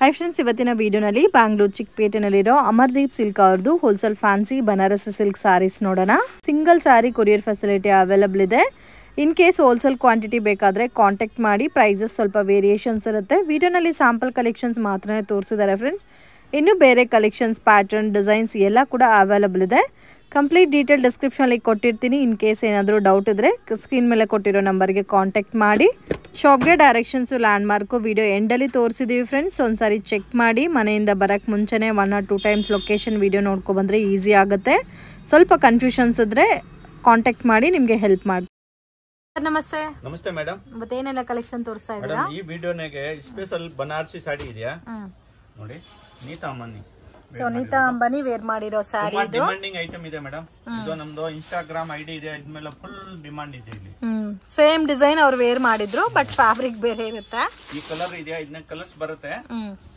हाय friends ಇವತ್ತಿನ ವಿಡಿಯೋನಲ್ಲಿ ಬ್ಯಾಂಗ್ಳೂರ್ ಚಿಕ್ಕಪೇಟೆನಲ್ಲಿರೋ ಅಮರ್ದೀಪ್ ಸಿಲ್ಕ್ ಅವರದು wholesale fancy Banarasi silk sarees ನೋಡೋಣ. Single sari courier facility available ಇದೆ. ಇನ್ ಕೇಸ್ ಹೋಲ್ಸೇಲ್ ಕ್ವಾಂಟಿಟಿ ಬೇಕಾದ್ರೆ ಕಾಂಟ್ಯಾಕ್ಟ್ ಮಾಡಿ. ಪ್ರೈಸಸ್ ಸ್ವಲ್ಪ ವೇರಿಯೇಷನ್ಸ್ ಇರುತ್ತೆ. ವಿಡಿಯೋನಲ್ಲಿ ಸ್ಯಾಂಪಲ್ ಕಲೆಕ್ಷನ್ಸ್ ಮಾತ್ರನೇ ತೋರಿಸಿದ್ದಾರೆ ಫ್ರೆಂಡ್ಸ್. ಇನ್ನು ಬೇರೆ ಕಲೆಕ್ಷನ್ಸ್ ಪ್ಯಾಟರ್ನ್ ಡಿಸೈನ್ಸ್ ಎಲ್ಲ ಕೂಡ ಅವೈಲೇಬಲ್ ಇದೆ. ಕಂಪ್ಲೀಟ್ ಡೀಟೇಲ್ ಡಿಸ್ಕ್ರಿಪ್ಷನ್ ಅಲ್ಲಿ ಕೊಟ್ಟಿರ್ತೀನಿ. ಇನ್ ಕೇಸ್ ಏನಾದರೂ ಡೌಟ್ ಇದ್ರೆ ಸ್ಕ್ರೀನ್ ಮೇಲೆ ಕೊಟ್ಟಿರೋ ನಂಬರ್ಗೆ ಕಾಂಟ್ಯಾಕ್ಟ್ ಮಾಡಿ. ಶಾಪ್ಗೆ ಡೈರೆಕ್ಷನ್ಸು ಲ್ಯಾಂಡ್ ಮಾರ್ಕು ವಿಡಿಯೋ ಎಂಡಲ್ಲಿ ತೋರಿಸಿದ್ದೀವಿ ಫ್ರೆಂಡ್ಸ್. ಒಂದ್ಸಾರಿ ಚೆಕ್ ಮಾಡಿ. ಮನೆಯಿಂದ ಬರೋಕ್ಕೆ ಮುಂಚೆನೇ 1 or 2 times ಲೊಕೇಶನ್ ವಿಡಿಯೋ ನೋಡ್ಕೊಬಂದರೆ ಈಸಿ ಆಗುತ್ತೆ. ಸ್ವಲ್ಪ ಕನ್ಫ್ಯೂಷನ್ಸ್ ಇದ್ದರೆ ಕಾಂಟ್ಯಾಕ್ಟ್ ಮಾಡಿ, ನಿಮಗೆ ಹೆಲ್ಪ್ ಮಾಡ್ತೀನಿ. ನಮಸ್ತೆ. ನಮಸ್ತೆ ಮೇಡಮ್. ಇವತ್ತೇನೆಲ್ಲ ಕಲೆಕ್ಷನ್ ತೋರಿಸ್ತಾ ಇದ್ದೀರಾ? ಈ ವಿಡಿಯೋನಾಗೆ ಸ್ಪೆಷಲ್ ಬನಾರಸಿ ಸಾಡಿ ಇದೆಯಾ ನೋಡಿ. ನೀತಾ ಅಂಬಾನಿ. ಸೊ ನೀತಾ ಅಂಬಾನಿ ವೇರ್ ಮಾಡಿರೋ ಸಾರಿ ಇದು ಡಿಮಾಂಡಿಂಗ್ ಐಟಮ್ ಇದೆ ಮೇಡಮ್. ಇದು ನಮ್ದು ಇನ್ಸ್ಟಾಗ್ರಾಮ್ ಐಡಿ ಇದೆ. ಇದ್ಮೇಲೆ ಫುಲ್ ಡಿಮಾಂಡ್ ಇದೆ ಇಲ್ಲಿ. ಸೇಮ್ ಡಿಸೈನ್ ಅವ್ರು ವೇರ್ ಮಾಡಿದ್ರು, ಬಟ್ ಫ್ಯಾಬ್ರಿಕ್ ಬೇರೆ ಇರುತ್ತೆ. ಈ ಕಲರ್ ಇದೆಯಾ, ಇದನ್ನ ಕಲರ್ಸ್ ಬರುತ್ತೆ.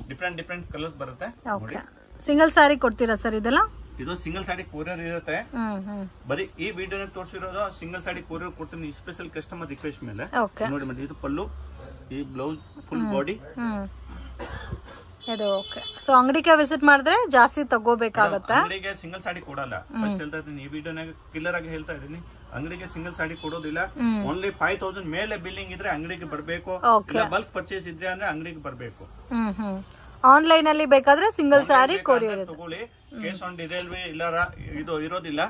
ಡಿಫ್ರೆಂಟ್ ಕಲರ್ಸ್ ಬರುತ್ತೆ. ಸಿಂಗಲ್ ಸಾರಿ ಕೊಡ್ತೀರಾ ಸರ್ ಇದೆಲ್ಲ? ಇದು ಸಿಂಗಲ್ ಸಾಡಿ ಕೊರಿಯರ್ ಇರುತ್ತೆ. ಬರೀ ಈ ವಿಡಿಯೋನ ತೋರಿಸಿರೋದು ಸಿಂಗಲ್ ಸಾಡಿ ಕೊರಿಯರ್ ಕೊಡ್ತೀನಿ ಸ್ಪೆಷಲ್ ಕಸ್ಟಮರ್ ರಿಕ್ವೆಸ್ಟ್ ಮೇಲೆ. ನೋಡಿ ಮತ್ತೆ ಇದು ಪಲ್ಲು, ಈ ಬ್ಲೌಸ್, ಫುಲ್ ಬಾಡಿ ಇದು. ಓಕೆ. ಸೊ ಅಂಗಡಿಗೆ ವಿಸಿಟ್ ಮಾಡಿದ್ರೆ ಜಾಸ್ತಿ ತಗೋಬೇಕಾಗತ್ತೆ. ಅಂಗಡಿಗೆ ಸಿಂಗಲ್ ಸಾಡಿ ಕೊಡಲ್ಲ. ಫಸ್ಟ್ ಹೇಳ್ತಾ ಇದ್ದೀನಿ, ಈ ವಿಡಿಯೋನಾಗ ಕ್ಲಿಯರ್ ಆಗಿ ಹೇಳ್ತಾ ಇದ್ದೀನಿ. ಅಂಗಡಿಗೆ ಸಿಂಗಲ್ ಸಾಡಿ ಕೊಡೋದಿಲ್ಲ. ಓನ್ಲಿ 5000 ಮೇಲೆ ಬಿಲ್ಲಿಂಗ್ ಇದ್ರೆ ಅಂಗಡಿಗೆ ಬರಬೇಕು. ಬಲ್ಕ್ ಪರ್ಚೇಸ್ ಇದ್ರೆ ಅಂದ್ರೆ ಅಂಗಡಿಗೆ ಬರಬೇಕು. ಆನ್ಲೈನ್ ಅಲ್ಲಿ ಬೇಕಾದ್ರೆ ಸಿಂಗಲ್ ಸಾರಿ ಕೊರಿಯರ್ ತಗೊಳ್ಳಿ. ಕೇಸ್ ಆನ್ ಡೆಲಿವರಿ ಇಲ್ಲ, ಇದು ಇರೋದಿಲ್ಲ.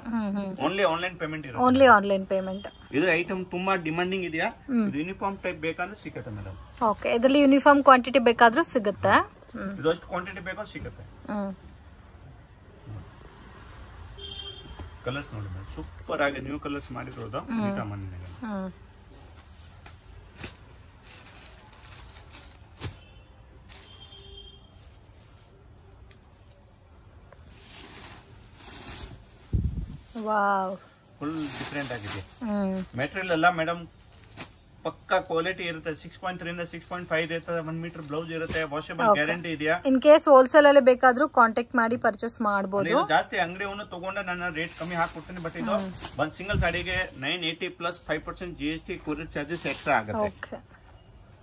ಓನ್ಲಿ ಆನ್ಲೈನ್ ಪೇಮೆಂಟ್ ಇರುತ್ತೆ. Only online payment. ಇದು ಐಟಮ್ ತುಂಬಾ ಡಿಮಾಂಡಿಂಗ್ ಇದೆಯಾ. ಇದು ಯೂನಿಫಾರ್ಮ್ ಟೈಪ್ ಬೇಕಂದ್ರೆ ಸಿಗುತ್ತೆ ಮೇಡಮ್. ಓಕೆ. ಇದರಲ್ಲಿ ಯೂನಿಫಾರ್ಮ್ ಕ್ವಾಂಟಿಟಿ ಬೇಕಾದ್ರೂ ಸಿಗುತ್ತೆ. ಇದು ಅಷ್ಟು ಕ್ವಾಂಟಿಟಿ ಬೇಕೋ ಸಿಗುತ್ತೆ. ಕಲರ್ಸ್ ನೋಡಿ ಮೇಡಮ್, ಸೂಪರ್ ಆಗಿ ನ್ಯೂ ಕಲರ್ಸ್ ಮಾಡಿರೋದು ನೀತಾ ಮಣ್ಣಿನಾಗ. ವಾವ್, ಫುಲ್ ಡಿಫರೆಂಟ್ ಆಗಿದೆ. ಮೆಟೀರಿಯಲ್ ಎಲ್ಲ ಮೇಡಮ್ ಪಕ್ಕಾ ಕ್ವಾಲಿಟಿ ಇರುತ್ತೆ. 6.3 ಇಂದ 6.5 ಇರ್ತದೆ. 1 ಮೀಟರ್ ಬ್ಲೌಸ್ ಇರುತ್ತೆ. ವಾಷಬಲ್ ಗ್ಯಾರಂಟಿ ಇದೆಯಾ. ಇನ್ ಕೇಸ್ ಹೋಲ್ಸೇಲ್ ಅಲ್ಲಿ ಬೇಕಾದ್ರೂ ಕಾಂಟ್ಯಾಕ್ಟ್ ಮಾಡಿ ಪರ್ಚೇಸ್ ಮಾಡಬಹುದು. ಜಾಸ್ತಿ ಅಂಗಡಿಯನ್ನು ತಗೊಂಡ್ರೆ ನಾನು ರೇಟ್ ಕಮ್ಮಿ ಹಾಕೊಡ್ತೀನಿ. ಬಟ್ ಇದು ಒಂದು ಸಿಂಗಲ್ ಸಾಡಿಗೆ 980 plus 5% GST courier charges extra ಆಗುತ್ತೆ.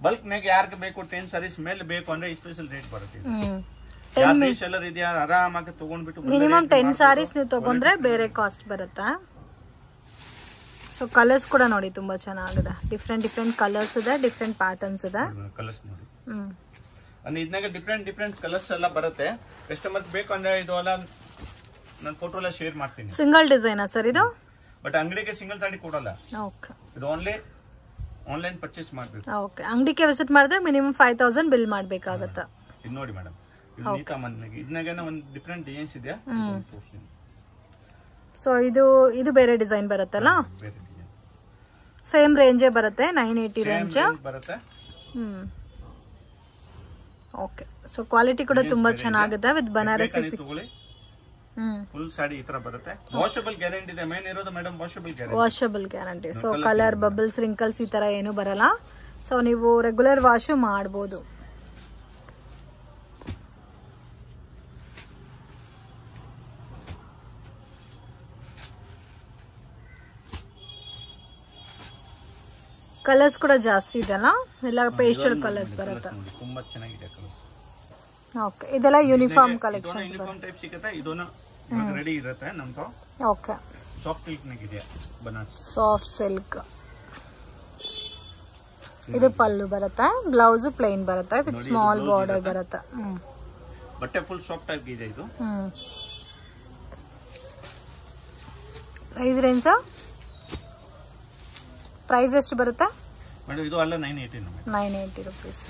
ಬಲ್ಕ್ ನಾಗ ಯಾರಿಗೆ ಬೇಕು 10 ಸಾರೀಸ್ ಮೇಲೆ ಬೇಕು ಅಂದ್ರೆ ಸ್ಪೆಷಲ್ ರೇಟ್ ಬರುತ್ತೆ. ರೀಸೆಲ್ಲರ್ ಇದೆಯಾ, ಆರಾಮಾಗಿ ತಗೊಂಡ್ಬಿಟ್ಟು ಮಿನಿಮಮ್ 10 ಸಾರೀಸ್ ನೀವು ತಗೊಂಡ್ರೆ ಬೇರೆ ಕಾಸ್ಟ್ ಬರುತ್ತೆ. ಸೊ ಕಲರ್ಸ್ ಕೂಡ ನೋಡಿ ತುಂಬಾ ಚೆನ್ನಾಗಿದೆ. ಡಿಫ್ರೆಂಟ್ ಕಲರ್ಸ್ ಇದೆ, ಡಿಫ್ರೆಂಟ್ ಪ್ಯಾಟರ್ನ್ಸ್ ಇದೆ. ಕಲರ್ಸ್ ನೋಡಿ. ಇದನ್ನಾಗ ಡಿಫ್ರೆಂಟ್ ಕಲರ್ಸ್ ಎಲ್ಲ ಬರುತ್ತೆ. ಕಸ್ಟಮರ್ ಬೇಕು ಅಂದ್ರೆ ಇದು ಎಲ್ಲ ನಾನು ಫೋಟೋ ಎಲ್ಲ ಶೇರ್ ಮಾಡ್ತೀನಿ. ಸಿಂಗಲ್ ಡಿಸೈನಾ ಸರ್ ಇದು? ಬಟ್ ಅಂಗಡಿಗೆ ಸಿಂಗಲ್ ಸಾಡಿ ಕೊಡಲ್ಲ. ಓಕೆ. ಇದು ಓನ್ಲಿ ಆನ್ಲೈನ್ ಪರ್ಚೇಸ್ ಮಾಡಬೇಕು. ಓಕೆ. ಅಂಗಡಿಗೆ ವಿಸಿಟ್ ಮಾಡಿದ್ರೆ ಮಿನಿಮಮ್ 5000 ಬಿಲ್ ಮಾಡಬೇಕಾಗುತ್ತೆ. ಇದು ನೋಡಿ ಮೇಡಮ್, ಇದು ನೀತಾ ಮಣ್ಣಿನಾಗ. ಇದನ್ನಾಗ ಒಂದು ಡಿಫ್ರೆಂಟ್ ಡಿಸೈನ್ಸ್ ಇದೆ. ಸೊ ಇದು ಬೇರೆ ಡಿಸೈನ್ ಬರುತ್ತಲ್ಲ. ಸೇಮ್ ರೇಂಜೇ ಬರುತ್ತೆ, 980 ರೇಂಜ್ ಬರುತ್ತೆ. ಓಕೆ. ಸೊ ಕ್ವಾಲಿಟಿ ಕೂಡ ತುಂಬಾ ಚೆನ್ನಾಗಿದೆ ವಿತ್ ಬನಾರಸಿ. ಫುಲ್ ಸಾಡಿ ಈ ತರ ಬರುತ್ತೆ. ವಾಷಬಲ್ ಗ್ಯಾರಂಟಿ ಇದೆ. ಮೇನ್ ಇರೋದು madam washable guarantee. So colour bubbles wrinkles ಈ ತರ ಏನು ಬರಲ್ಲ. ಸೊ ನೀವು ರೆಗ್ಯುಲರ್ ವಾಶ್ ಮಾಡಬಹುದು. ಕಲರ್ಸ್ ಕೂಡ ಜಾಸ್ತಿ ಇದೆಲ್ಲ, ಎಲ್ಲ ಪೇಸ್ಟಲ್ ಕಲರ್ಸ್ ಬರುತ್ತೆ. ತುಂಬಾ ಚೆನ್ನಾಗಿದೆ ಕಲರ್. ಓಕೆ. ಇದೆಲ್ಲ ಯೂನಿಫಾರ್ಮ್ ಕಲೆಕ್ಷನ್ಸ್ ಯೂನಿಫಾರ್ಮ್ ಟೈಪ್ ಸಿಗುತ್ತೆ. ಇದೊಂದು ರೆಡಿ ಇರುತ್ತೆ ನಮ್ದು. ಓಕೆ. ಸಾಫ್ಟ್ ಸಿಲ್ಕ್ ನಾಗಿದೆ ಬನಾರಸಿ. Soft silk. ಇದು ಪಲ್ಲು ಬರುತ್ತೆ. ಬ್ಲೌಸ್ ಪ್ಲೇನ್ ಬರುತ್ತೆ ವಿತ್ ಸ್ಮಾಲ್ ಬಾರ್ಡರ್ ಬರುತ್ತೆ. ಬಟ್ಟೆ ಫುಲ್ ಸಾಫ್ಟ್ ಆಗಿದೆ ಇದು. ಪ್ರೈಸ್ ರೇಂಜ್ ಪ್ರೈಸ್ ಎಷ್ಟು ಬರುತ್ತೆ ಮೇಡಮ್? ಇದು ಅಲ್ಲ 980 ರೂಪೀಸ್.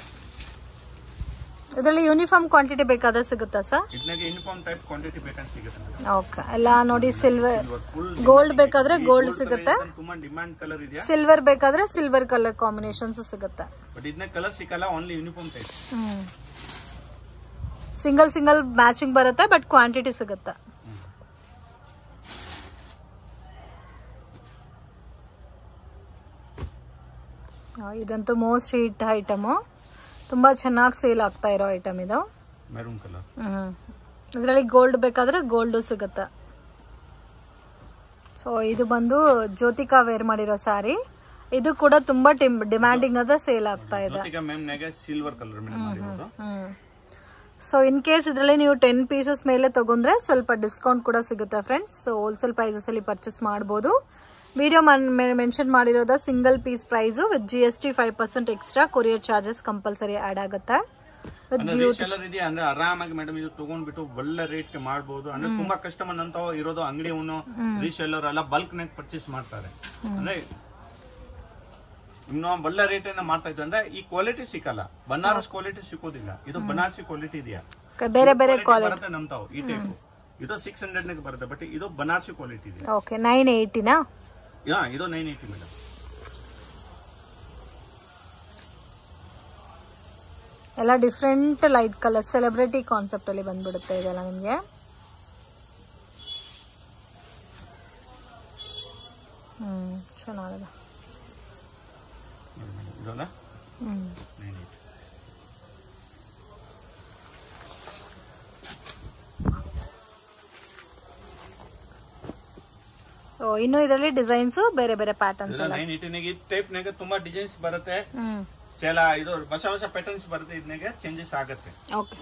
ಇದರಲ್ಲಿ ಯೂನಿಫಾರ್ಮ್ ಕ್ವಾಂಟಿಟಿ ಬೇಕಾದ್ರೆ ಸಿಗುತ್ತಾ ಸರ್? ಇದಕ್ಕೆ ಯೂನಿಫಾರ್ಮ್ ಟೈಪ್ ಕ್ವಾಂಟಿಟಿ ಬೇಕಂತ ಸಿಗುತ್ತೆ ಮೇಡಮ್. ಓಕೆ. ಎಲ್ಲ ನೋಡಿ ಸಿಲ್ವರ್, ಗೋಲ್ಡ್ ಬೇಕಾದ್ರೆ ಗೋಲ್ಡ್ ಸಿಗುತ್ತೆ. ತುಂಬಾ ಡಿಮಾಂಡ್ ಕಲರ್ ಇದೆ. ಸಿಲ್ವರ್ ಬೇಕಾದ್ರೆ ಸಿಲ್ವರ್ ಕಲರ್ ಕಾಂಬಿನೇಷನ್ಸ್ ಸಿಗುತ್ತೆ. ಬಟ್ ಇದನ್ನ ಕಲರ್ ಸಿಗಲ್ಲ, only uniform type. Single matching ಬರುತ್ತೆ, ಬಟ್ ಕ್ವಾಂಟಿಟಿ ಸಿಗುತ್ತೆ. ಇದಂತೂ ಮೋಸ್ಟ್ ಹಿಟ್ ಐಟಮು. ತುಂಬಾ ಚೆನ್ನಾಗಿ ಸೇಲ್ ಆಗ್ತಾ ಇರೋ ಐಟಮ್ ಇದು. Maroon colour. ಇದರಲ್ಲಿ ಗೋಲ್ಡ್ ಬೇಕಾದ್ರೆ ಗೋಲ್ಡ್ ಸಿಗುತ್ತೆ. ಸೊ ಇದು ಬಂದು ಜ್ಯೋತಿಕಾ ವೇರ್ ಮಾಡಿರೋ ಸಾರಿ. ಇದು ಕೂಡ ತುಂಬಾ ಡಿಮ್ಯಾಂಡಿಂಗ್ ಅದ, ಸೇಲ್ ಆಗ್ತಾ ಇದೆ. ಜ್ಯೋತಿಕಾ ಮ್ಯಾಮ್ ನಾಗೆ ಸಿಲ್ವರ್ ಕಲರ್ ಮೇಲೆ ಮಾಡಿರೋದು. ಸೊ ಇನ್ ಕೇಸ್ ಇದರಲ್ಲಿ ನೀವು 10 ಪೀಸಸ್ ಮೇಲೆ ತಗೊಂಡ್ರೆ ಸ್ವಲ್ಪ ಡಿಸ್ಕೌಂಟ್ ಕೂಡ ಸಿಗುತ್ತೆ ಫ್ರೆಂಡ್ಸ್. ಸೊ ಹೋಲ್ಸೇಲ್ ಪ್ರೈಸಸ್ ಅಲ್ಲಿ ಪರ್ಚೇಸ್ ಮಾಡಬಹುದು. ವಿಡಿಯೋ ಮೆನ್ಷನ್ ಮಾಡಿರೋದ single piece price with GST 5% extra, courier charges compulsory add ಆಗುತ್ತೆ. ರೀಸೆಲ್ಲರ್ ಇದೆಯಾ ಅಂದ್ರೆ ಆರಾಮಾಗಿ ಮೇಡಮ್ ಇದು ತಗೊಂಡ್ಬಿಟ್ಟು ಒಳ್ಳೆ ರೇಟ್ ಗೆ ಮಾಡಬಹುದು. ಅಂದ್ರೆ ತುಂಬಾ ಕಸ್ಟಮರ್ ಅಂತ ಇರೋದು ಅಂಗಡಿ ರೀಸೆಲ್ಲರ್ ಎಲ್ಲ ಬಲ್ಕ್ ನಾಗ ಪರ್ಚೇಸ್ ಮಾಡ್ತಾರೆ. ಅಂದ್ರೆ ಇನ್ನು ಒಳ್ಳೆ ರೇಟ್ ಅನ್ನ ಮಾಡ್ತಾ ಇದ್ವಿ ಅಂದ್ರೆ ಈ ಕ್ವಾಲಿಟಿ ಸಿಕ್ಕಲ್ಲ, ಬನಾರಸ್ ಕ್ವಾಲಿಟಿ ಸಿಕ್ಕೋದಿಲ್ಲ. ಇದು ಬನಾರಸಿ ಕ್ವಾಲಿಟಿ ಇದೆಯಾ, ಬೇರೆ ಬೇರೆ ಕ್ವಾಲಿಟಿ ಬರುತ್ತೆ ನಮ್ತಾವ್ ಈ ಟೈಪ್. ಇದು 600 ನಾಗ ಬರುತ್ತೆ, ಬಟ್ ಇದು ಬನಾರಸಿ ಕ್ವಾಲಿಟಿ ಇದೆ. ಓಕೆ 980 ನಾ? ಯಾ ಇದು 980 ಮೇಡಮ್. ಎಲ್ಲ different light colour celebrity concept ಅಲ್ಲಿ ಬಂದ್ಬಿಡುತ್ತೆ ಇದೆಲ್ಲ ನಿಮಗೆ. ಚೆನ್ನಾಗಿದೆ. ಸೊ ಇನ್ನು ಇದರಲ್ಲಿ ಡಿಸೈನ್ಸ್ ಬೇರೆ ಬೇರೆ ಪ್ಯಾಟರ್ನ್ಸ್ ಎಲ್ಲ 980 ಟೈಪ್ ನಾಗ ತುಂಬಾ ಡಿಸೈನ್ಸ್ ಬರುತ್ತೆ. ಸೇಲ ಇದು ಹೊಸ ಹೊಸ ಪ್ಯಾಟರ್ನ್ಸ್ ಬರುತ್ತೆ, ಇದನ್ನೇ ಚೇಂಜಸ್ ಆಗುತ್ತೆ. ಓಕೆ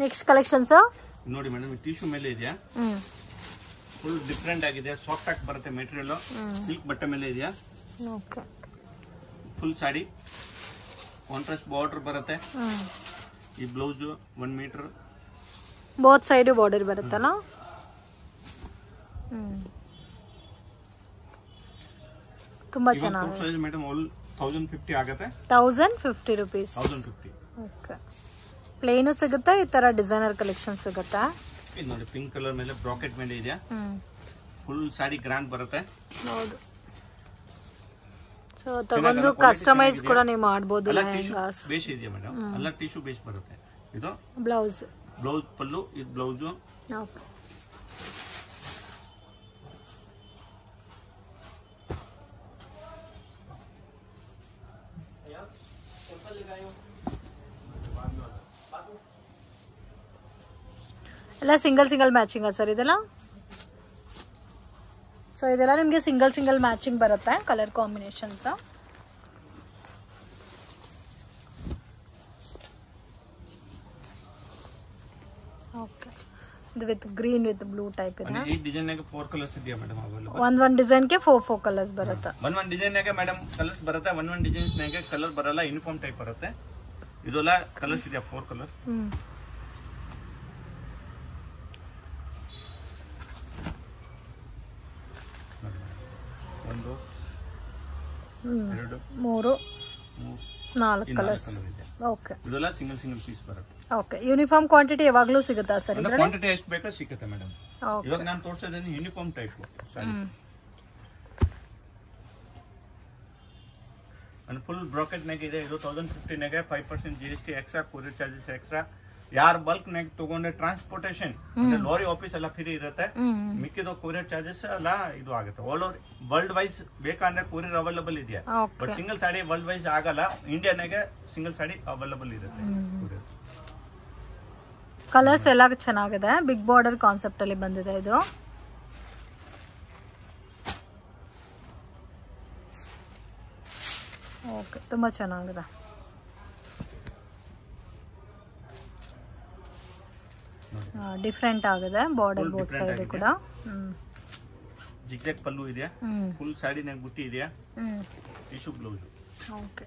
ನೆಕ್ಸ್ಟ್ ಕಲೆಕ್ಷನ್ಸ್ ನೋಡಿ ಮೇಡಮ್, ಟಿಶ್ಯೂ ಮೇಲೆ ಇದೆಯಾ, ಫುಲ್ ಡಿಫರೆಂಟ್ ಆಗಿದೆ. ಸಾಫ್ಟ್ ಆಗಿ ಬರುತ್ತೆ ಮೆಟೀರಿಯಲ್, ಸಿಲ್ಕ್ ಬಟ್ಟೆ ಮೇಲೆ ಇದೆಯಾ. Okay full sari contrast border ಬರುತ್ತೆ. ಈ blouse 1 metre both side border ಬರುತ್ತಲ್ಲ. ತುಂಬಾ ಚೆನ್ನಾಗಿದೆ ಮೇಡಮ್. 1050 ಆಗುತ್ತೆ. 1050 rupees. 1050. ಓಕೆ ಪ್ಲೇನು ಸಿಗುತ್ತೆ, ಈ ತರ ಡಿಸೈನರ್ ಕಲೆಕ್ಷನ್ ಸಿಗುತ್ತೆ. ಇದು ನೋಡಿ ಪಿಂಕ್ ಕಲರ್ ಮೇಲೆ ಬ್ರಾಕೆಟ್ ಮೇಲೆ ಇದೆಯಾ, ಫುಲ್ ಸಾಡಿ ಗ್ರ್ಯಾಂಡ್ ಬರುತ್ತೆ. ಹೌದು. ಸೊ ತಗೊಂಡು ಕಸ್ಟಮೈಸ್ ಕೂಡ ನೀವು ಮಾಡಬಹುದು. ಲೆಹಂಗಾಸ್ ಬೇಸ್ ಇದೆಯಾ ಮೇಡಮ್, ಎಲ್ಲ ಟಿಶ್ಯೂ ಬೇಸ್ ಬರುತ್ತೆ. ಇದು ಬ್ಲೌಸ್ ಪಲ್ಲು, ಇದು ಬ್ಲೌಸ್. ಓಕೆ ಎಲ್ಲ ಸಿಂಗಲ್ ಮ್ಯಾಚಿಂಗ್ ಸರ್ ಇದೆಲ್ಲ. ಸೊ ಇದೆಲ್ಲ ನಿಮಗೆ ಸಿಂಗಲ್ ಮ್ಯಾಚಿಂಗ್ ಬರುತ್ತೆ ಕಲರ್ ಕಾಂಬಿನೇಷನ್ಸ್. ಓಕೆ ಇದು with green with blue type ಇದೆ. ಈ ಡಿಸೈನ್ ನಾಗ 4 ಕಲರ್ಸ್ ಇದೆಯಾ ಮೇಡಮ್ ಅವೈಲೇಬಲ್. ಒಂದ್ ಡಿಸೈನ್ ಗೆ 4 ಕಲರ್ಸ್ ಬರುತ್ತೆ. ಒಂದ್ ಡಿಸೈನ್ ನಾಗ ಮೇಡಮ್ ಕಲರ್ಸ್ ಬರುತ್ತೆ, ಒಂದ್ ಡಿಸೈನ್ಸ್ ನಾಗ ಕಲರ್ ಬರಲ್ಲ, ಯೂನಿಫಾರ್ಮ್ ಟೈಪ್ ಬರುತ್ತೆ. ಇದೆಲ್ಲ ಕಲರ್ಸ್ ಇದೆಯಾ 4 ಕಲರ್. ಒಂದು 2 3 4 ಕಲರ್ಸ್. ಓಕೆ ಇದೆಲ್ಲ ಸಿಂಗಲ್ ಪೀಸ್ ಬರುತ್ತೆ. ಓಕೆ ಯೂನಿಫಾರ್ಮ್ ಕ್ವಾಂಟಿಟಿ ಯಾವಾಗಲೂ ಸಿಗುತ್ತಾ ಸರ್? ಇದರಲ್ಲಿ ಕ್ವಾಂಟಿಟಿ ಎಷ್ಟು ಬೇಕೋ ಸಿಗುತ್ತೆ ಮೇಡಮ್. ಇವಾಗ ನಾನು ತೋರಿಸೋದೇನು uniform type sari. And full bracket ನಾಗ ಇದೆ. ಇದು 1050 ನಾಗ 5% GST extra, courier charges extra. ಯಾರು ಬಲ್ಕ್ ನಾಗ ತಗೊಂಡ್ರೆ ಟ್ರಾನ್ಸ್ಪೋರ್ಟೇಷನ್ ಲಾರಿ ಆಫೀಸ್ ಎಲ್ಲ ಫ್ರೀ ಇರುತ್ತೆ. ಮಿಕ್ಕಿದ ಕೊರಿಯರ್ ಚಾರ್ಜಸ್ ಎಲ್ಲ ಇದು ಆಗುತ್ತೆ. ಆಲ್ ಓವರ್ ವರ್ಲ್ಡ್ ವೈಸ್ ಬೇಕಂದ್ರೆ ಕೊರಿಯರ್ ಅವೈಲೇಬಲ್ ಇದೆಯಾ, but single sari world wise ಆಗಲ್ಲ. ಇಂಡಿಯಾನಾಗೆ ಸಿಂಗಲ್ ಸಾಡಿ ಅವೈಲೇಬಲ್ ಇರುತ್ತೆ. ಕಲರ್ಸ್ ಎಲ್ಲ ಚೆನ್ನಾಗಿದೆ, ಬಿಗ್ ಬಾರ್ಡರ್ ಕಾನ್ಸೆಪ್ಟ್ ಅಲ್ಲಿ ಬಂದಿದೆ ಇದು. ಓಕೆ ತುಂಬಾ ಚೆನ್ನಾಗಿದೆ. ಡಿಫರೆಂಟ್ ಆಗಿದೆ ಬಾರ್ಡರ್ ಬೋತ್ ಸೈಡ್ ಕೂಡ. ಜಿಗ್ಜಾಗ್ ಪಲ್ಲು ಇದೆಯಾ, ಫುಲ್ ಸಾಡಿನಾಗ ಬುಟ್ಟಿ ಇದೆಯಾ, ಟಿಶ್ಯೂ ಬ್ಲೌಸ್. ಓಕೆ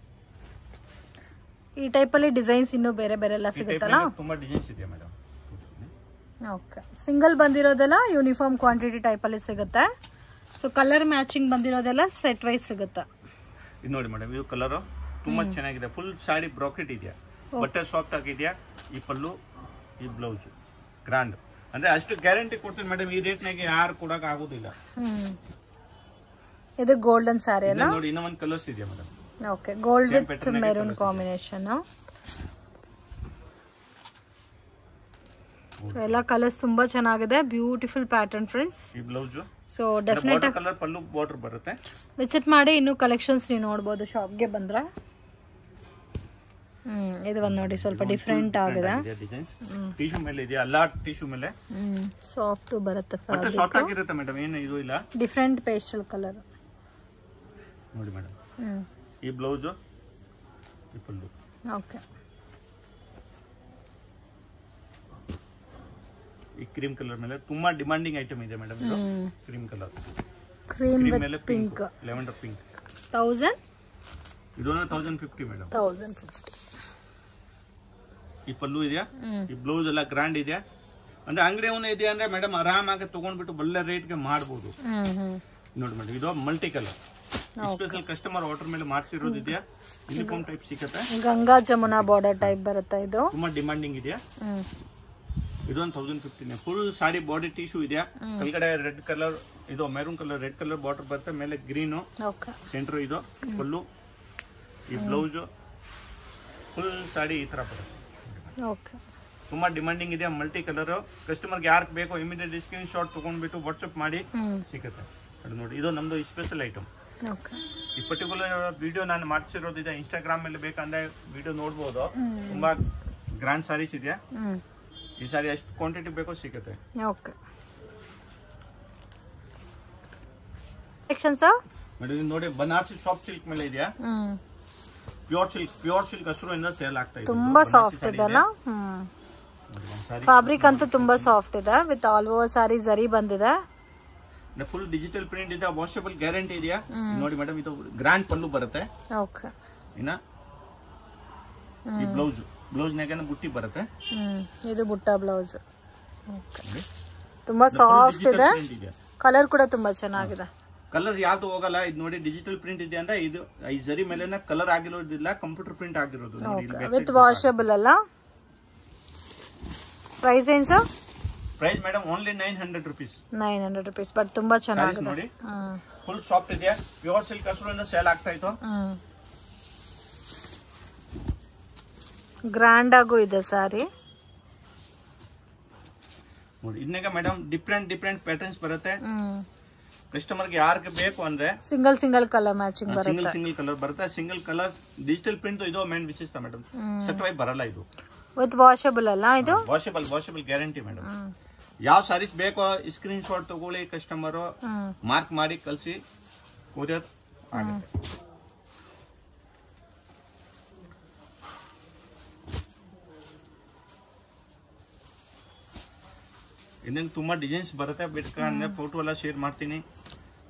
ಈ ಟೈಪ್ ಅಲ್ಲಿ ಡಿಸೈನ್ಸ್ ಇನ್ನು ಬೇರೆ ಬೇರೆ ಎಲ್ಲ ಸಿಗುತ್ತಲ್ಲ. ತುಂಬಾ ಡಿಸೈನ್ಸ್ ಇದೆ ಮೇಡಮ್. ಓಕೆ ಸಿಂಗಲ್ ಬಂದಿರೋದೆಲ್ಲ ಯೂನಿಫಾರ್ಮ್ ಕ್ವಾಂಟಿಟಿ ಟೈಪ್ ಅಲ್ಲಿ ಸಿಗುತ್ತೆ. ಸೊ ಕಲರ್ ಮ್ಯಾಚಿಂಗ್ ಬಂದಿರೋದೆಲ್ಲ ಸೆಟ್ ವೈಸ್ ಸಿಗುತ್ತೆ. ಇದು ನೋಡಿ ಮೇಡಮ್, ಇದು ಕಲರ್ ತುಂಬಾ ಚೆನ್ನಾಗಿದೆ. ಫುಲ್ ಸಾಡಿ ಬ್ರಾಕೆಟ್ ಇದೆಯಾ, ಬಟ್ಟೆ ಸಾಫ್ಟ್ ಆಗಿದೆಯಾ. ಈ ಪಲ್ಲು, ಈ ಬ್ಲೌಸ್ ಗ್ರ್ಯಾಂಡ್. ಅಂದ್ರೆ ಅಷ್ಟು ಗ್ಯಾರಂಟಿ ಕೊಡ್ತೀನಿ ಮೇಡಮ್, ಈ ರೇಟ್ ನಾಗೆ ಯಾರು ಕೊಡಕ್ ಆಗೋದಿಲ್ಲ. ಇದು ಗೋಲ್ಡನ್ ಸಾರಿ ಅಲ್ಲ ನೋಡಿ. ಇನ್ನೂ ಒಂದು ಕಲರ್ಸ್ ಇದೆಯಾ madam. Okay gold with maroon combination. ಎಲ್ಲ ಕಲರ್ಸ್ ತುಂಬಾ ಚೆನ್ನಾಗಿದೆ, ಬ್ಯೂಟಿಫುಲ್ ಪ್ಯಾಟರ್ನ್ ಫ್ರೆಂಡ್ಸ್. ಈ ಬ್ಲೌಸ್ ಸೊ ಡೆಫಿನೆಟ್ ಕಲರ್ ಪಲ್ಲು ಬಾರ್ಡರ್ ಬರುತ್ತೆ. ವಿಸಿಟ್ ಮಾಡಿ ಇನ್ನು ಕಲೆಕ್ಷನ್ಸ್ ನೀವು ನೋಡಬಹುದು ಶಾಪ್ಗೆ ಬಂದ್ರೆ. ಇದು ಒಂದು ನೋಡಿ ಸ್ವಲ್ಪ ಡಿಫರೆಂಟ್ ಆಗಿದೆ. ಟಿಶ್ಯೂ ಮೇಲೆ ಇದೆಯಾ, ಎಲ್ಲಾ ಟಿಶ್ಯೂ ಮೇಲೆ ಸಾಫ್ಟ್ ಬರುತ್ತೆ, ಸಾಫ್ಟ್ ಆಗಿರುತ್ತೆ ಮೇಡಮ್. ಏನು ಇದು ಇಲ್ಲ, ಡಿಫರೆಂಟ್ ಪೇಸ್ಟಲ್ ಕಲರ್ ನೋಡಿ ಮೇಡಮ್. ಈ ಬ್ಲೌಸ್, ಈ ಪಲ್ಲು. ಓಕೆ ಕ್ರೀಮ್ ಕಲರ್ ಮೇಲೆ ತುಂಬಾ ಡಿಮಾಂಡಿಂಗ್ ಐಟಮ್ ಇದೆ ಮೇಡಮ್ ಇದು ಕ್ರೀಮ್ ಕಲರ್ ಕ್ರೀಮ್ ಮೇಲೆ ಪಿಂಕ್ ಲೆವೆಂಡರ್ ಪಿಂಕ್ 1000 ಇದು 1050 ಮೇಡಮ್ 1050 ಈ ಪಲ್ಲು ಇದೆಯಾ ಈ ಬ್ಲೌಸ್ ಎಲ್ಲ ಗ್ರ್ಯಾಂಡ್ ಇದೆಯಾ ಅಂದ್ರೆ ಅಂಗಡಿ ಅವನು ಇದೆ ಅಂದ್ರೆ ಮೇಡಮ್ ಆರಾಮಾಗಿ ತಗೊಂಡ್ಬಿಟ್ಟು ಒಳ್ಳೆ ರೇಟ್ಗೆ ಮಾಡಬಹುದು ನೋಡಿ ಮೇಡಮ್ ಇದು multi colour special customer order ಮೇಲೆ ಮಾಡಿಸಿರೋದು ಇದೆಯಾ ಯೂನಿಫಾರ್ಮ್ ಟೈಪ್ ಸಿಗುತ್ತೆ ಗಂಗಾ ಜಮುನಾ ಬಾರ್ಡರ್ ಟೈಪ್ ಬರುತ್ತೆ ಇದು ತುಂಬಾ ಡಿಮಾಂಡಿಂಗ್ ಇದೆಯಾ ಇದು 1050 ಫುಲ್ ಸಾಡಿ ಬಾಡಿ ಟಿಶ್ಯೂ ಇದೆಯಾ ಕೆಳಗಡೆ ರೆಡ್ ಕಲರ್ ಇದು maroon colour red colour border ಬರುತ್ತೆ ಮೇಲೆ ಗ್ರೀನ್ ಸೆಂಟರ್ ಇದು ಫುಲ್ಲು ಈ ಬ್ಲೌಸ್ ಫುಲ್ ಸಾಡಿ ಈ ತರ ಬರುತ್ತೆ ತುಂಬಾ ಡಿಮಾಂಡಿಂಗ್ ಇದೆ ಮಲ್ಟಿ ಕಲರ್ ಕಸ್ಟಮರ್ಗೆ ಯಾರಿಗೆ ಬೇಕೋ ಇಮಿಡಿಯೇಟ್ ಸ್ಕ್ರೀನ್ ಶಾಟ್ ತಗೊಂಡ್ಬಿಟ್ಟು ವಾಟ್ಸ್ಆಪ್ ಮಾಡಿ ಸಿಗುತ್ತೆ ಅದು ನೋಡಿ ಇದು ನಮ್ದು ಸ್ಪೆಷಲ್ ಐಟಮ್ ಈ ಪರ್ಟಿಕ್ಯುಲರ್ ವಿಡಿಯೋ ನಾನು ಮಾಡ್ಸಿರೋದಿದೆ ಇನ್ಸ್ಟಾಗ್ರಾಮ್ ಮೇಲೆ ಬೇಕಂದ್ರೆ ವಿಡಿಯೋ ನೋಡ್ಬೋದು ತುಂಬಾ ಗ್ರ್ಯಾಂಡ್ ಸಾರೀಸ್ ಇದೆಯಾ ಈ ಸಾರಿ ಎಷ್ಟು ಕ್ವಾಂಟಿಟಿ ಬೇಕೋ ಸಿಗುತ್ತೆ ಮೇಡಮ್ ನೋಡಿ ಬನಾರಸಿ ಸಾಫ್ಟ್ ಸಿಲ್ಕ್ ಮೇಲೆ ಇದೆಯಾ ಪ್ಯೂರ್ ಸಿಲ್ಕ್ ಹಸಿರು ಸೇಲ್ ಆಗ್ತಾ ಇದೆ ತುಂಬಾ ಸಾಫ್ಟ್ ಇದೆ ಅಲ್ಲ ಫ್ಯಾಬ್ರಿಕ್ ಅಂತೂ ತುಂಬಾ ಸಾಫ್ಟ್ ಇದೆ ವಿತ್ ಆಲ್ ಓವರ್ ಸಾರಿ ಜರಿ ಬಂದಿದೆ ಫುಲ್ ಡಿಜಿಟಲ್ ಪ್ರಿಂಟ್ ಇದೆ ವಾಷಬಲ್ ಗ್ಯಾರಂಟಿ ಇದೆಯಾ ನೋಡಿ ಮೇಡಮ್ ಇದು ಗ್ರ್ಯಾಂಡ್ ಪಲ್ಲು ಬರುತ್ತೆ ಇನ್ನ ಈ ಬ್ಲೌಸ್ ನಾಗ ಬುಟ್ಟಿ ಬರುತ್ತೆ ಇದು ಬುಟ್ಟ ಬ್ಲೌಸ್ ತುಂಬಾ ಸಾಫ್ಟ್ ಇದೆ ಕಲರ್ ಕೂಡ ತುಂಬಾ ಚೆನ್ನಾಗಿದೆ ಕಲರ್ ಯಾವ್ದು ಹೋಗಲ್ಲ ಇದು ನೋಡಿ ಡಿಜಿಟಲ್ ಪ್ರಿಂಟ್ ಇದೆ ಅಂದ್ರೆ ಇದು ಈ ಜರಿ ಮೇಲೆ ಕಲರ್ ಆಗಿರೋದಿಲ್ಲ ಕಂಪ್ಯೂಟರ್ ಪ್ರಿಂಟ್ ಆಗಿರೋದು ವಿತ್ ವಾಷಬಲ್ ಅಲ್ಲ ಪ್ರೈಸ್ ಏನು sir price madam only 900 rupees 900 rupees but ತುಂಬಾ ಚೆನ್ನಾಗಿದೆ ನೋಡಿ ಫುಲ್ ಸಾಫ್ಟ್ ಇದೆ ಪ್ಯೂರ್ ಸಿಲ್ಕ್ ಹಸಿರು ಸೇಲ್ ಆಗ್ತಾ ಇತ್ತು ಗ್ರ್ಯಾಂಡ್ ಆಗು ಇದೆ ಸಾರಿ ನೋಡಿ ಇದನ್ನೇ ಮೇಡಮ್ ಡಿಫರೆಂಟ್ ಪ್ಯಾಟರ್ನ್ಸ್ ಬರುತ್ತೆ ಕಸ್ಟಮರ್ ಗೆ ಯಾರಿಗೆ ಬೇಕು ಅಂದ್ರೆ ಸಿಂಗಲ್ ಕಲರ್ ಮ್ಯಾಚಿಂಗ್ ಬರುತ್ತೆ ಸಿಂಗಲ್ ಕಲರ್ ಬರುತ್ತೆ ಸಿಂಗಲ್ ಕಲರ್ ಡಿಜಿಟಲ್ ಪ್ರಿಂಟ್ ಇದು ಮೇನ್ ವಿಶೇಷತೆ ಮೇಡಮ್ ಸೆಟ್ ಬರಲ್ಲ ಇದು ವಿತ್ ವಾಷಬಲ್ ಅಲ್ಲ ಇದು ವಾಷಬಲ್ ಗ್ಯಾರಂಟಿ ಮೇಡಮ್ ಯಾವ ಸಾರೀಸ್ ಬೇಕೋ ಸ್ಕ್ರೀನ್ ಶಾಟ್ ತಗೊಳ್ಳಿ ಕಸ್ಟಮರ್ ಮಾರ್ಕ್ ಮಾಡಿ ಕಳಿಸಿ ಕೊರಿಯರ್ ಆಗುತ್ತೆ ಇನ್ನೇನು ತುಂಬಾ ಡಿಸೈನ್ಸ್ ಬರುತ್ತೆ ಬೇಕಂದ್ರೆ ಫೋಟೋ ಎಲ್ಲ ಶೇರ್ ಮಾಡ್ತೀನಿ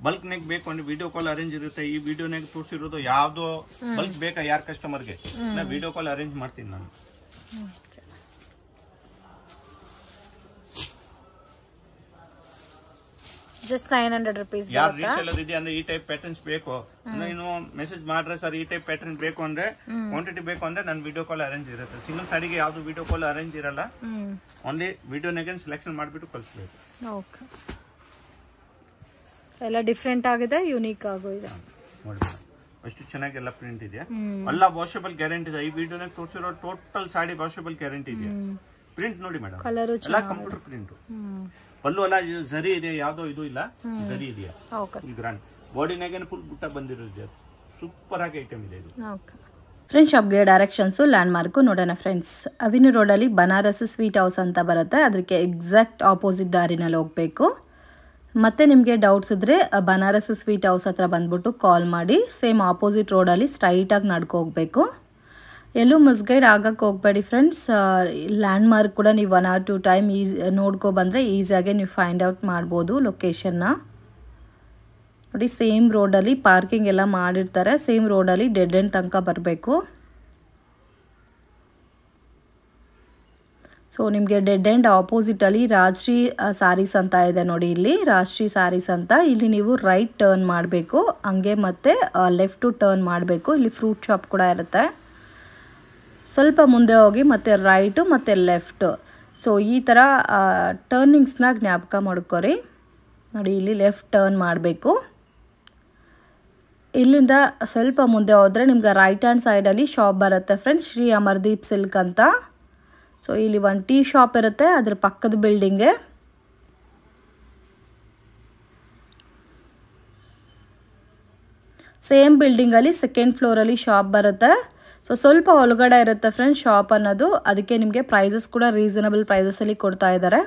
ಬಲ್ಕ್ ನಾಗ ಬೇಕು ಅಂದ್ರೆ ವಿಡಿಯೋ ಕಾಲ್ ಅರೇಂಜ್ ಇರುತ್ತೆ ಈ ವಿಡಿಯೋನಾಗ ತೋರಿಸಿರೋದು ಯಾವ್ದು ಬಲ್ಕ್ ಬೇಕಾ ಯಾರ ಕಸ್ಟಮರ್ಗೆ ನಾ ವಿಡಿಯೋ ಕಾಲ್ ಅರೇಂಜ್ ಮಾಡ್ತೀನಿ ನಾನು ಜಸ್ಟ್ 900 rupees ಯಾರು ರೀಸೇಲರ್ ಇದೆ ಅಂದ್ರೆ ಈ ಟೈಪ್ ಪ್ಯಾಟರ್ನ್ಸ್ ಬೇಕು ನೀವು ಮೆಸೇಜ್ ಮಾಡ್ರೆ ಸರ್ ಈ ಟೈಪ್ ಪ್ಯಾಟರ್ನ್ ಬೇಕು ಅಂದ್ರೆ ಕ್ವಾಂಟಿಟಿ ಬೇಕು ಅಂದ್ರೆ ನನ್ನ ವಿಡಿಯೋ ಕಾಲ್ ಅರೇಂಜ್ ಇರುತ್ತೆ ಸಿಂಗಲ್ ಸಾಡಿಗೆ ಯಾವ್ದು ವಿಡಿಯೋ ಕಾಲ್ ಅರೇಂಜ್ ಇರಲ್ಲ ಓನ್ಲಿ ವಿಡಿಯೋನಾಗ ಸೆಲೆಕ್ಷನ್ ಮಾಡಿಬಿಟ್ಟು ಕಳಿಸ್ಬೇಕು ಎಲ್ಲ ಡಿಫ್ರೆಂಟ್ ಆಗಿದೆ ಯೂನಿಕ್ ಆಗಿದೆ ನೋಡಿ ಅಷ್ಟು ಚೆನ್ನಾಗಿ ಎಲ್ಲ ಪ್ರಿಂಟ್ ಇದೆಯಾ ಎಲ್ಲ ವಾಷಬಲ್ ಗ್ಯಾರಂಟಿ ಇದೆ ಈ ವಿಡಿಯೋನಾಗ ತೋರಿಸಿರೋ ಟೋಟಲ್ ಸಾಡಿ ವಾಷಬಲ್ ಗ್ಯಾರಂಟಿ ಇದೆ ಪ್ರಿಂಟ್ ನೋಡಿ ಮೇಡಮ್ ಎಲ್ಲ ಕಂಪ್ಯೂಟರ್ ಪ್ರಿಂಟ್ ಪಲ್ಲು ಅಲ್ಲ ಜರಿ ಇದೆ ಯಾವ್ದೋ ಇದು ಇಲ್ಲ ಜರಿ ಇದೆಯಾ ಗ್ರ್ಯಾಂಡ್ ಬಾಡಿನಾಗ ಫುಲ್ ಬುಟ್ಟ ಬಂದಿರೋದು ಸೂಪರ್ ಆಗಿ ಐಟಮ್ ಇದೆ ಇದು ಫ್ರೆಂಡ್ಸ್ ಶಾಪ್ಗೆ ಡೈರೆಕ್ಷನ್ಸು ಲ್ಯಾಂಡ್ ಮಾರ್ಕು ನೋಡೋಣ ಫ್ರೆಂಡ್ಸ್ ಅವಿನಿ ರೋಡಲ್ಲಿ ಬನಾರಸ್ ಸ್ವೀಟ್ ಹೌಸ್ ಅಂತ ಬರುತ್ತೆ ಅದಕ್ಕೆ ಎಕ್ಸಾಕ್ಟ್ ಆಪೋಸಿಟ್ ದಾರಿನಲ್ಲಿ ಹೋಗಬೇಕು ಮತ್ತು ನಿಮಗೆ ಡೌಟ್ಸ್ ಇದ್ದರೆ ಬನಾರಸ್ ಸ್ವೀಟ್ ಹೌಸ್ ಹತ್ರ ಬಂದ್ಬಿಟ್ಟು ಕಾಲ್ ಮಾಡಿ ಸೇಮ್ ಆಪೋಸಿಟ್ ರೋಡಲ್ಲಿ ಸ್ಟ್ರೈಟಾಗಿ ನಡ್ಕೊ ಹೋಗಬೇಕು ಎಲ್ಲೂ ಮಿಸ್ಗೈಡ್ ಆಗಕ್ಕೆ ಹೋಗಬೇಡಿ ಫ್ರೆಂಡ್ಸ್ ಲ್ಯಾಂಡ್ ಮಾರ್ಕ್ ಕೂಡ ನೀವು 1 or 2 ಟೈಮ್ ನೋಡ್ಕೊ ಬಂದರೆ ಈಸಿಯಾಗಿ ನೀವು ಫೈಂಡ್ ಔಟ್ ಮಾಡ್ಬೋದು ಲೊಕೇಶನ್ನ ನೋಡಿ ಸೇಮ್ ರೋಡಲ್ಲಿ ಪಾರ್ಕಿಂಗ್ ಎಲ್ಲ ಮಾಡಿರ್ತಾರೆ ಸೇಮ್ ರೋಡಲ್ಲಿ ಡೆಡ್ ಎಂಡ್ ತನಕ ಬರಬೇಕು ಸೊ ನಿಮಗೆ ಡೆಡ್ ಎಂಡ್ ಆಪೋಸಿಟಲ್ಲಿ ರಾಜಶ್ರೀ ಸಾರೀಸ್ ಅಂತ ಇದೆ ನೋಡಿ ಇಲ್ಲಿ ರಾಜಶ್ರೀ ಸಾರೀಸ್ ಅಂತ ಇಲ್ಲಿ ನೀವು ರೈಟ್ ಟರ್ನ್ ಮಾಡಬೇಕು ಹಂಗೆ ಮತ್ತು ಲೆಫ್ಟು ಟರ್ನ್ ಮಾಡಬೇಕು ಇಲ್ಲಿ ಫ್ರೂಟ್ ಶಾಪ್ ಕೂಡ ಇರುತ್ತೆ ಸ್ವಲ್ಪ ಮುಂದೆ ಹೋಗಿ ಮತ್ತು ರೈಟು ಮತ್ತು ಲೆಫ್ಟು ಸೊ ಈ ಥರ ಟರ್ನಿಂಗ್ಸ್ನ ಜ್ಞಾಪಕ ಮಾಡ್ಕೊರಿ ನೋಡಿ ಇಲ್ಲಿ ಲೆಫ್ಟ್ ಟರ್ನ್ ಮಾಡಬೇಕು ಇಲ್ಲಿಂದ ಸ್ವಲ್ಪ ಮುಂದೆ ಹೋದರೆ ನಿಮ್ಗೆ ರೈಟ್ ಹ್ಯಾಂಡ್ ಸೈಡಲ್ಲಿ ಶಾಪ್ ಬರುತ್ತೆ ಫ್ರೆಂಡ್ಸ್ ಶ್ರೀ ಅಮರ್ದೀಪ್ ಸಿಲ್ಕ್ ಅಂತ ಸೊ ಇಲ್ಲಿ ಒಂದು ಟೀ ಶಾಪ್ ಇರುತ್ತೆ ಅದ್ರ ಪಕ್ಕದ ಬಿಲ್ಡಿಂಗೆ ಸೇಮ್ ಬಿಲ್ಡಿಂಗಲ್ಲಿ ಸೆಕೆಂಡ್ ಫ್ಲೋರಲ್ಲಿ ಶಾಪ್ ಬರುತ್ತೆ ಸೊ ಸ್ವಲ್ಪ ಒಳಗಡೆ ಇರುತ್ತೆ ಫ್ರೆಂಡ್ಸ್ ಶಾಪ್ ಅನ್ನೋದು ಅದಕ್ಕೆ ನಿಮಗೆ ಪ್ರೈಸಸ್ ಕೂಡ ರೀಸನಬಲ್ ಪ್ರೈಸಸಲ್ಲಿ ಕೊಡ್ತಾ ಇದ್ದಾರೆ